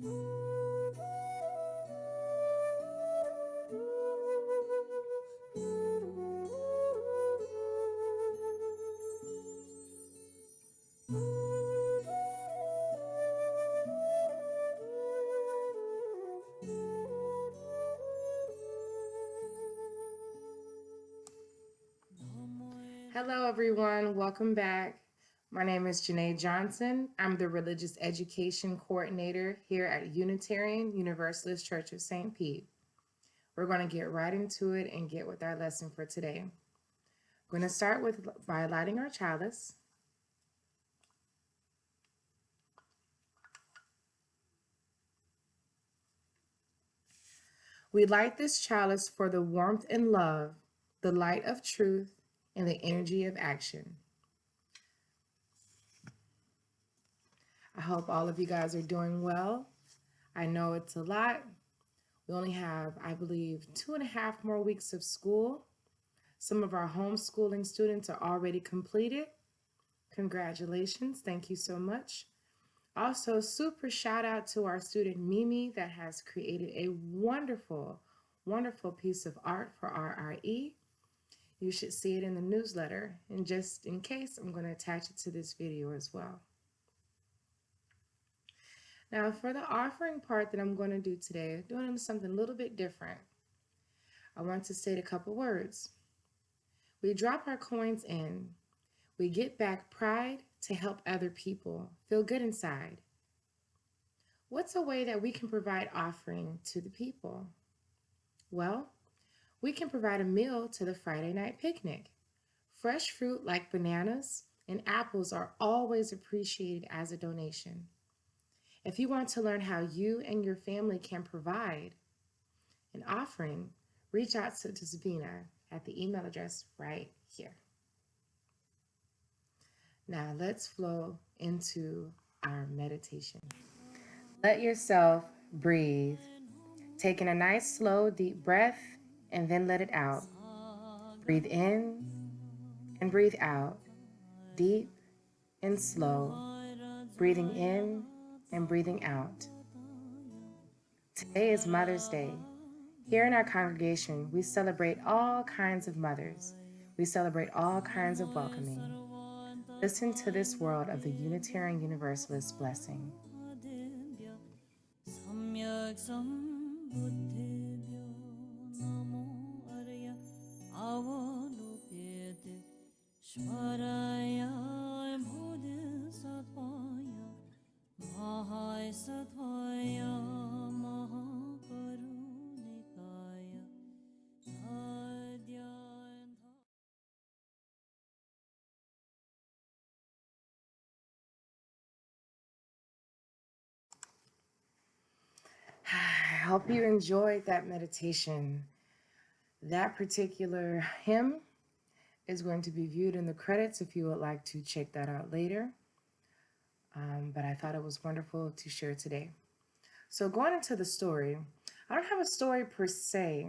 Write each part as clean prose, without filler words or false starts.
Hello, everyone. Welcome back. My name is Jeanay Johnson. I'm the Religious Education Coordinator here at Unitarian Universalist Church of St. Pete. We're going to get right into it and get with our lesson for today. We're going to start by lighting our chalice. We light this chalice for the warmth and love, the light of truth, and the energy of action. I hope all of you guys are doing well. I know it's a lot. We only have, I believe, 2.5 more weeks of school. Some of our homeschooling students are already completed. Congratulations. Thank you so much. Also, super shout out to our student Mimi that has created a wonderful, wonderful piece of art for RRE. You should see it in the newsletter. And just in case, I'm going to attach it to this video as well. Now, for the offering part that I'm going to do today, I'm doing something a little bit different. I want to state a couple words. We drop our coins in. We get back pride to help other people feel good inside. What's a way that we can provide offering to the people? Well, we can provide a meal to the Friday night picnic. Fresh fruit like bananas and apples are always appreciated as a donation. If you want to learn how you and your family can provide an offering, reach out to Sabina at the email address right here. Now let's flow into our meditation. Let yourself breathe, taking a nice slow deep breath and then let it out. Breathe in and breathe out, deep and slow, breathing in and breathing out. Today is Mother's Day. Here in our congregation, we celebrate all kinds of mothers. We celebrate all kinds of welcoming. Listen to this world of the Unitarian Universalist blessing. I hope you enjoyed that meditation. That particular hymn is going to be viewed in the credits if you would like to check that out later. But I thought it was wonderful to share today. So going into the story, I don't have a story per se,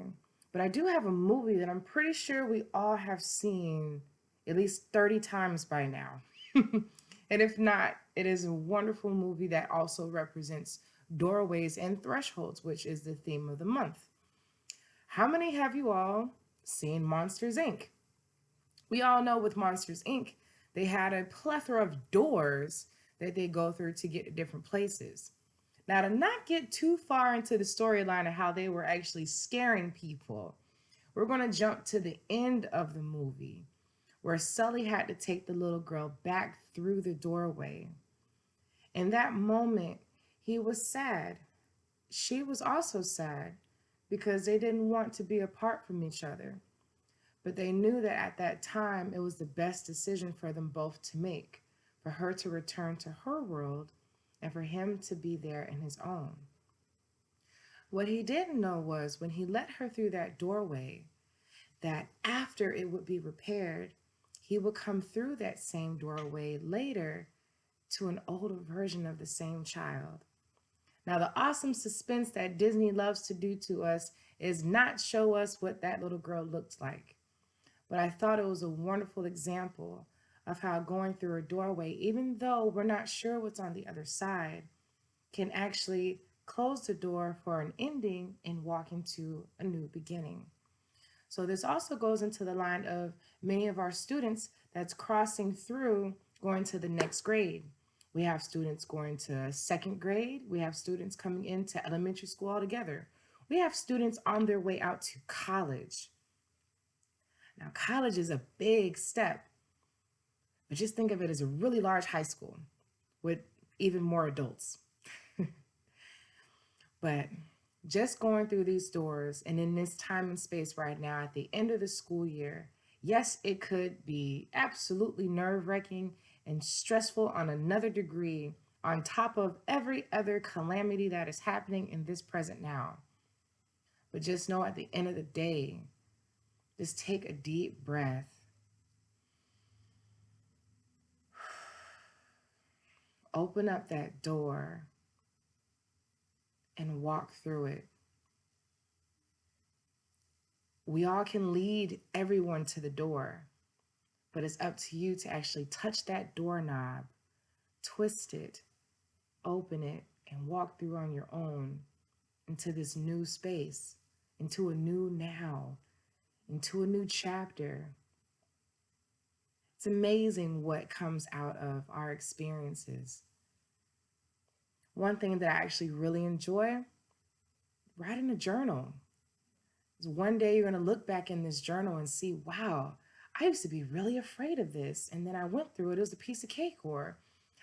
but I do have a movie that I'm pretty sure we all have seen at least 30 times by now. And if not, it is a wonderful movie that also represents doorways and thresholds, which is the theme of the month. How many have you all seen Monsters, Inc.? We all know with Monsters, Inc., they had a plethora of doors that they go through to get to different places. Now, to not get too far into the storyline of how they were actually scaring people, we're going to jump to the end of the movie where Sully had to take the little girl back through the doorway. In that moment, he was sad. She was also sad because they didn't want to be apart from each other. But they knew that at that time, it was the best decision for them both to make, for her to return to her world and for him to be there in his own. What he didn't know was when he let her through that doorway, that after it would be repaired, he would come through that same doorway later to an older version of the same child. Now, the awesome suspense that Disney loves to do to us is not show us what that little girl looked like. But I thought it was a wonderful example of how going through a doorway, even though we're not sure what's on the other side, can actually close the door for an ending, and walk into a new beginning. So this also goes into the line of many of our students that's crossing through going to the next grade. We have students going to second grade. We have students coming into elementary school altogether. We have students on their way out to college. Now, college is a big step, but just think of it as a really large high school with even more adults. But just going through these doors and in this time and space right now at the end of the school year, yes, it could be absolutely nerve-wracking and stressful on another degree on top of every other calamity that is happening in this present now. But just know at the end of the day, just take a deep breath. Open up that door and walk through it. We all can lead everyone to the door, but it's up to you to actually touch that doorknob, twist it, open it, and walk through on your own into this new space, into a new now, into a new chapter. It's amazing what comes out of our experiences. One thing that I actually really enjoy, writing a journal. One day you're going to look back in this journal and see, wow, I used to be really afraid of this. And then I went through it. It was a piece of cake. Or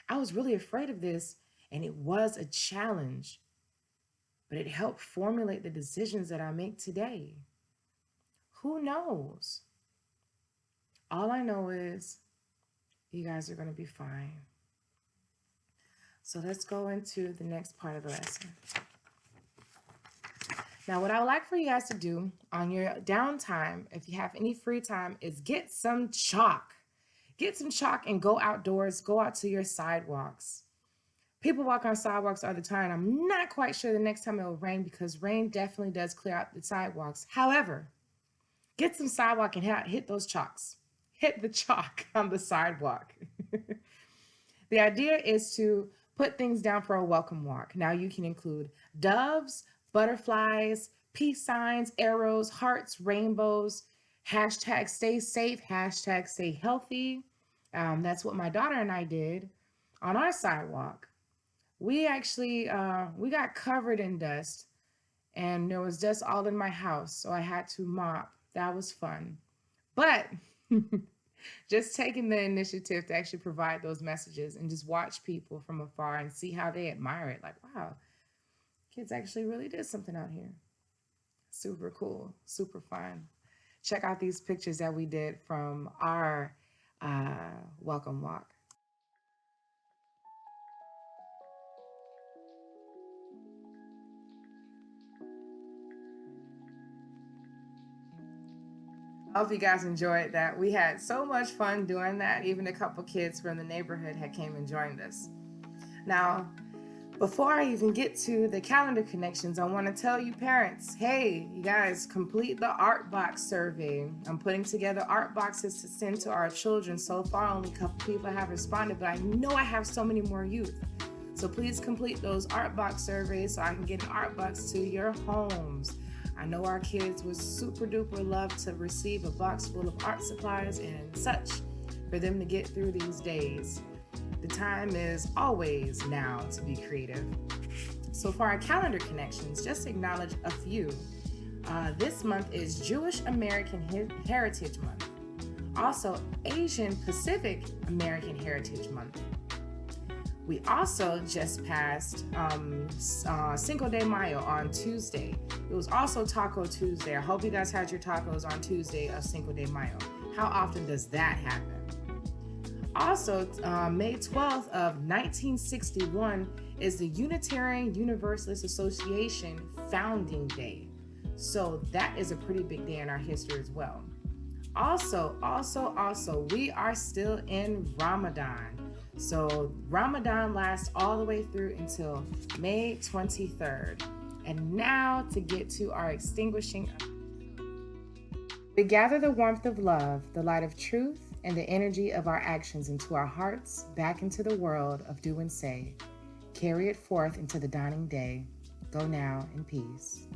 I was really afraid of this and it was a challenge. But it helped formulate the decisions that I make today. Who knows? All I know is you guys are going to be fine. So let's go into the next part of the lesson. Now, what I would like for you guys to do on your downtime, if you have any free time, is get some chalk. Get some chalk and go outdoors, go out to your sidewalks. People walk on sidewalks all the time. I'm not quite sure the next time it will rain because rain definitely does clear out the sidewalks. However, get some sidewalk and hit those chalks. Hit the chalk on the sidewalk. The idea is to put things down for a welcome walk. Now you can include doves, butterflies, peace signs, arrows, hearts, rainbows, hashtag stay safe, hashtag stay healthy. That's what my daughter and I did on our sidewalk. We actually, we got covered in dust and there was dust all in my house. So I had to mop. That was fun. But just taking the initiative to actually provide those messages and just watch people from afar and see how they admire it. Like, wow, kids actually really did something out here. Super cool, super fun. Check out these pictures that we did from our welcome walk. I hope you guys enjoyed that. We had so much fun doing that. Even a couple kids from the neighborhood had came and joined us. Now, before I even get to the calendar connections, I want to tell you parents, hey, you guys, complete the art box survey. I'm putting together art boxes to send to our children. So far, only a couple people have responded, but I know I have so many more youth. So please complete those art box surveys so I can get an art box to your homes. I know our kids would super duper love to receive a box full of art supplies and such for them to get through these days. The time is always now to be creative. So for our calendar connections, just acknowledge a few. This month is Jewish American Heritage Month. Also, Asian Pacific American Heritage Month. We also just passed Cinco de Mayo on Tuesday. It was also Taco Tuesday. I hope you guys had your tacos on Tuesday of Cinco de Mayo. How often does that happen? Also, May 12th of 1961 is the Unitarian Universalist Association founding day. So that is a pretty big day in our history as well. Also, we are still in Ramadan. So Ramadan lasts all the way through until May 23rd. And now to get to our extinguishing. We gather the warmth of love, the light of truth, and the energy of our actions into our hearts, back into the world of do and say. Carry it forth into the dawning day. Go now in peace.